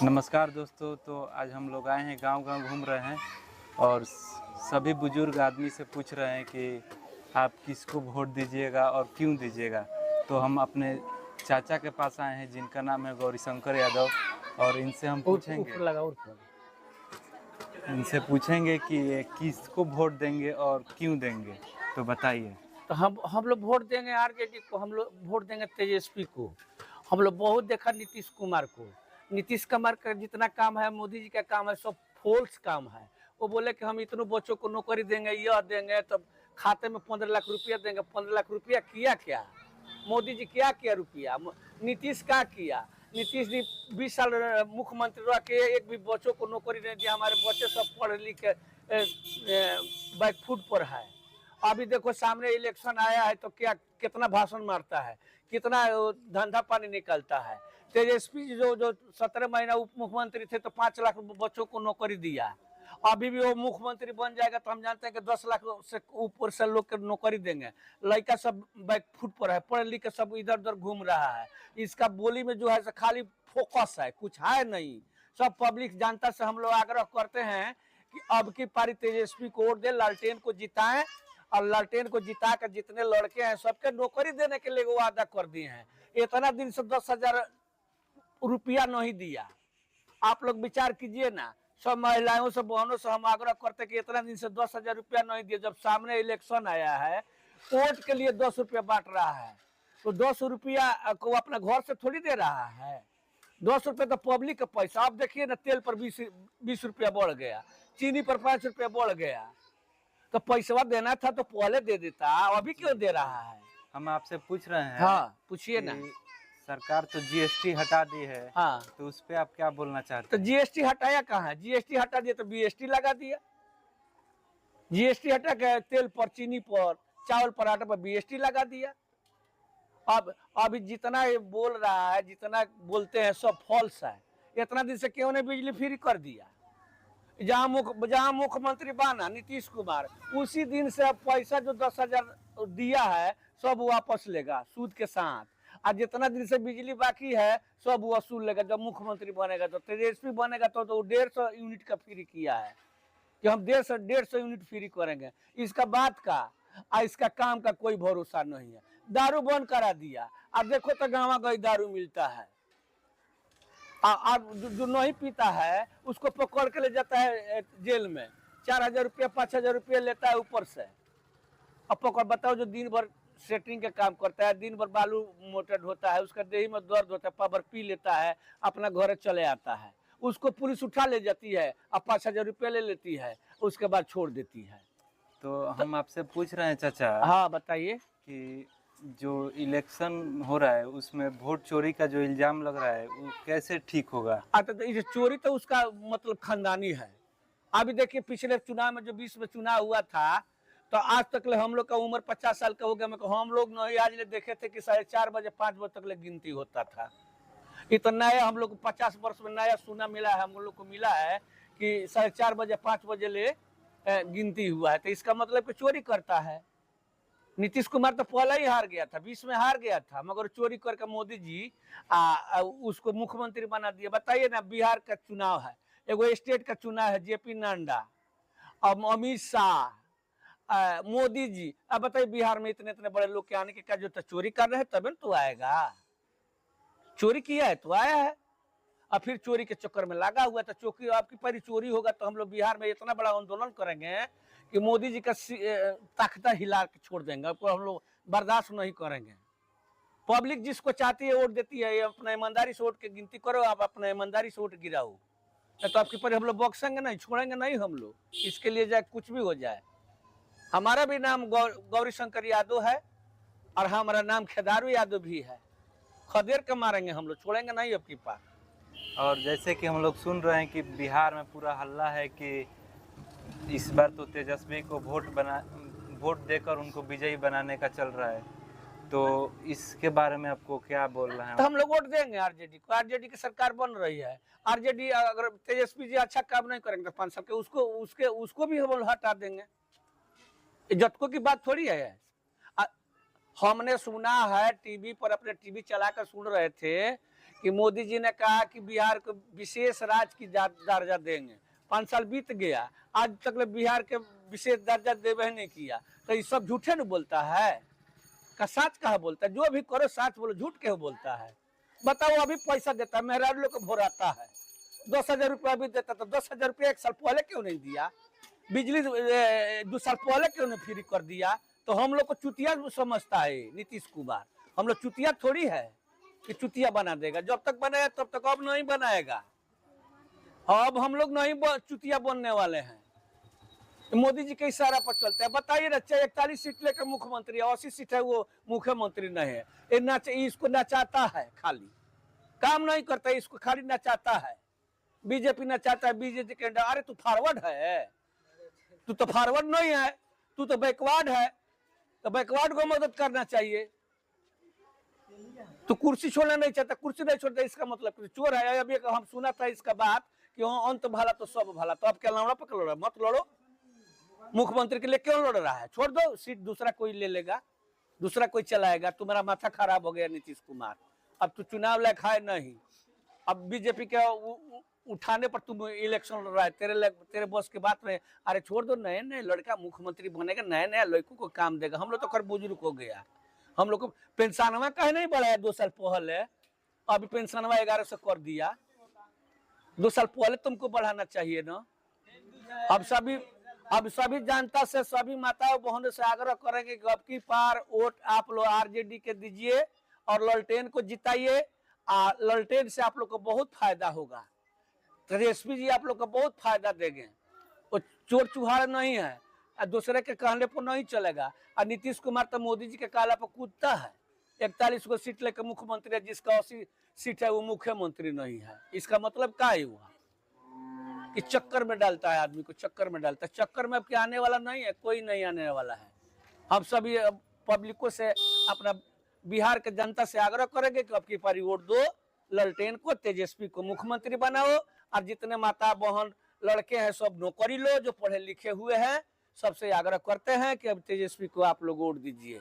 नमस्कार दोस्तों। तो आज हम लोग आए हैं, गांव-गांव घूम रहे हैं और सभी बुजुर्ग आदमी से पूछ रहे हैं कि आप किसको वोट दीजिएगा और क्यों दीजिएगा। तो हम अपने चाचा के पास आए हैं जिनका नाम है गौरीशंकर यादव, और इनसे हम पूछेंगे कि ये किसको वोट देंगे और क्यों देंगे। तो बताइए। तो हम लोग वोट देंगे आरजेडी को, हम लोग वोट देंगे तेजस्वी को। हम लोग बहुत देखा नीतीश कुमार को। नीतीश कुमार का जितना काम है, मोदी जी का काम है, सब फॉल्स काम है। वो बोले कि हम इतने बच्चों को नौकरी देंगे, यह देंगे, तब खाते में 15 लाख रुपया देंगे। 15 लाख रुपया किया क्या? मोदी जी क्या किया रुपया? नीतीश क्या किया? नीतीश जी 20 साल मुख्यमंत्री रह के एक भी बच्चों को नौकरी नहीं दिया। हमारे बच्चे सब पढ़ लिख के बैकफुट पर है। अभी देखो सामने इलेक्शन आया है तो क्या कितना भाषण मारता है, कितना धंधा पानी निकलता है। तेजस्वी जो 17 महीना उप मुख्यमंत्री थे तो 5 लाख बच्चों को नौकरी दिया। अभी भी वो मुख्यमंत्री बन जाएगा तो हम जानते हैं कि 10 लाख से ऊपर से लोग को नौकरी देंगे। लड़का सब बैकफुट पर है, पढ़ लिख के सब इधर उधर घूम रहा है। इसका बोली में जो है खाली फोकस है, कुछ है नहीं। सब पब्लिक जनता से हम लोग आग्रह करते हैं कि अब की पारी तेजस्वी को वोट दे, लालटेन को जिताएं, और लालटेन को जिता कर जितने लड़के हैं सबके नौकरी देने के लिए वादा कर दिए हैं। इतना दिन से 10,000 रुपया नहीं दिया। आप लोग विचार कीजिए ना। सब महिलाओं से बहनों से हम आग्रह करते कि इतना दिन से 10,000 रुपया नहीं दिए। जब सामने इलेक्शन आया है, वोट के लिए 10 रुपया बांट रहा है, तो 10 रुपया को अपने घर से थोड़ी दे रहा है। 10 रुपये तो पब्लिक का पैसा। आप देखिए ना, तेल पर 20 रुपया बढ़ गया, चीनी पर 5 रुपया बढ़ गया। तो पैसा देना था तो पहले दे देता, अभी क्यों दे रहा है? हम आपसे पूछ रहे हैं। हाँ, पूछिए ना। सरकार तो जीएसटी हटा दी है। हाँ, तो उस पे आप क्या बोलना चाहते तो हैं? जीएसटी हटाया कहाँ है? जीएसटी हटा दिया तो बीएसटी लगा दिया। जीएसटी हटा के तेल पर, चीनी पर, चावल पर, आटा पर बीएसटी लगा दिया। अब अभी जितना ये बोल रहा है, जितना बोलते हैं सब फॉल्स है। इतना दिन से क्यों ने बिजली फ्री कर दिया? जहाँ मुख्यमंत्री बना नीतीश कुमार, उसी दिन से पैसा जो 10,000 दिया है सब वापस लेगा सूद के साथ। और जितना दिन से बिजली बाकी है सब वसूल लेगा। जब मुख्यमंत्री बनेगा तो तेजस्वी बनेगा तो 150 यूनिट का फ्री किया है कि हम 150 यूनिट फ्री करेंगे। इसका बात का और इसका काम का कोई भरोसा नहीं है। दारू बंद करा दिया। अब देखो तो गाँव गई दारू मिलता है। अब जो नहीं पीता है उसको पकड़ के ले जाता है जेल में। 4,000 रुपया 5,000 रुपया लेता है ऊपर से। अब पकड़, बताओ, जो दिन भर सेटिंग का काम करता है, दिन भर बालू मोटेड होता है, उसका देही में दर्द होता है, पावर पी लेता है, अपना घर चले आता है, उसको पुलिस उठा ले जाती है, अब 5,000 रुपया ले लेती है, उसके बाद छोड़ देती है। तो हम आपसे पूछ रहे हैं चाचा। हाँ, बताइए। कि जो इलेक्शन हो रहा है उसमें वोट चोरी का जो इल्जाम लग रहा है वो कैसे ठीक होगा? तो इस चोरी तो उसका मतलब खानदानी है। अभी देखिए पिछले चुनाव में जो 20 में चुनाव हुआ था, तो आज तक ले हम लोग का उम्र 50 साल का हो गया। हम लोग नहीं आज ले देखे थे कि 4:30 बजे 5 बजे तक ले गिनती होता था। इतना नया हम लोग को 50 वर्ष में नया सुना मिला है, हम लोग को मिला है कि 4:30 बजे 5 बजे ले गिनती हुआ है। तो इसका मतलब कि चोरी करता है। नीतीश कुमार तो पहले ही हार गया था, 20 में हार गया था, मगर चोरी करके मोदी जी उसको मुख्यमंत्री बना दिया। बताइए ना, बिहार का चुनाव है, एगो स्टेट का चुनाव है, जेपी नड्डा, अब अमित शाह, मोदी जी। अब बताइए बिहार में इतने इतने बड़े लोग के आने के क्या जो तो चोरी कर रहे हैं तब तो आएगा। चोरी किया है तो आया है, और फिर चोरी के चक्कर में लगा हुआ। तो चौकी आपकी परी चोरी होगा तो हम लोग बिहार में इतना बड़ा आंदोलन करेंगे कि मोदी जी का तख्ता हिला के छोड़ देंगे। आपको हम लोग बर्दाश्त नहीं करेंगे। पब्लिक जिसको चाहती है वोट देती है। अपना ईमानदारी से वोट की गिनती करो, आप अपना ईमानदारी से वोट गिराओ, तो आपकी पर हम लोग बख्शेंगे नहीं, छोड़ेंगे नहीं हम लोग। इसके लिए जाए कुछ भी हो जाए। हमारा भी नाम गौरीशंकर यादव है और हमारा नाम खेदारू यादव भी है। खदेर के मारेंगे हम लोग, छोड़ेंगे नहीं आपकी पास। और जैसे कि हम लोग सुन रहे हैं कि बिहार में पूरा हल्ला है कि इस बार तो तेजस्वी को वोट देकर उनको विजयी बनाने का चल रहा है। तो इसके बारे में आपको क्या बोल रहे हैं? तो हम लोग वोट देंगे आरजेडी को। आरजेडी की सरकार बन रही है। आरजेडी अगर तेजस्वी जी अच्छा काम नहीं करेंगे तो 5 साल के उसको भी हम हटा देंगे। जतकों की बात थोड़ी है। हमने सुना है टीवी पर, अपने टीवी चलाकर सुन रहे थे कि मोदी जी ने कहा कि बिहार को विशेष राज्य की दर्जा देंगे। 5 साल बीत गया, आज तक बिहार के विशेष दर्जा देवे नहीं किया। तो ये सब झूठे न बोलता है का सच कहा बोलता है? जो भी करो सच बोलो, झूठ क्यों बोलता है? बताओ, अभी पैसा देता है, मेहरारू लोग को भोराता है, 10,000 रुपया भी देता, तो 10,000 रुपया 1 साल पहले क्यों नहीं दिया? बिजली 2 साल पहले क्यों नहीं फ्री कर दिया? तो हम लोग को चुतिया समझता है नीतीश कुमार। हम लोग चुतिया थोड़ी है कि चुतिया बना देगा। जब तक बनाया तब तक, अब नहीं बनाएगा। अब हम लोग नहीं चुतिया बनने वाले हैं। मोदी जी के इशारा पर चलते हैं। बताइए ना, 41 सीट लेकर मुख्यमंत्री है, 80 सीट है वो मुख्यमंत्री नहीं है। इसको नचाता है, खाली काम नहीं करता, इसको खाली नचाता है। बीजेपी नचाता है, बीजेपी के अरे तू फॉरवर्ड है, तू तो फॉरवर्ड नहीं है, तू तो बैकवर्ड है। तो बैकवर्ड को मदद करना चाहिए। तो कुर्सी छोड़ना नहीं चाहता, कुर्सी नहीं छोड़ता, इसका मतलब चोर है। अभी हम सुना था इसका बात कि अंत भला तो सब भला। तो अब क्या लौड़ा पकड़ लो, मत लड़ो। मुख्यमंत्री के लिए क्यों लड़ रहा है? छोड़ दो, सीट दूसरा कोई ले लेगा, दूसरा कोई चलाएगा। तुम्हारा माथा खराब हो गया नीतीश कुमार, अब तू चुनाव लायक है नहीं। अब बीजेपी के उठाने पर तुम इलेक्शन लड़ रहा है, तेरे बॉस के बात में। अरे छोड़ दो, नए नए लड़का मुख्यमंत्री बनेगा, नया नया लड़कों को काम देगा। हम लोग तो खैर बुजुर्ग हो गया, हम लोग को पेंशनवा कहे नहीं बढ़ाया 2 साल पहले, अभी पेंशनवा 1100 कर दिया। 2 साल पहले तुमको बढ़ाना चाहिए ना। अब सभी जनता से, सभी माताओं बहनों से आग्रह करेंगे कि अब की बार वोट आप लोग आरजेडी के दीजिए और ललटेन को जिताइए। ललटेन से आप लोग को बहुत फायदा होगा। तेजस्वी जी आप लोग को बहुत फायदा देंगे। वो चोर चुहार नहीं है, दूसरे के कहने पर नहीं चलेगा। और नीतीश कुमार तो मोदी जी के काला पर कूदता है। 41 को सीट लेकर मुख्यमंत्री है, जिसका 80 सीट है वो मुख्यमंत्री नहीं है। इसका मतलब क्या है हुआ कि चक्कर में डालता है, आदमी को चक्कर में डालता है। चक्कर में अब क्या आने वाला नहीं है, कोई नहीं आने वाला है। हम सभी पब्लिकों से, अपना बिहार के जनता से आग्रह करेंगे कि अब की पारी वोट दो, ललटेन को, तेजस्वी को मुख्यमंत्री बनाओ। और जितने माता बहन लड़के हैं सब नौकरी लो, जो पढ़े लिखे हुए हैं, सबसे आग्रह करते हैं कि अब तेजस्वी को आप लोग वोट दीजिए।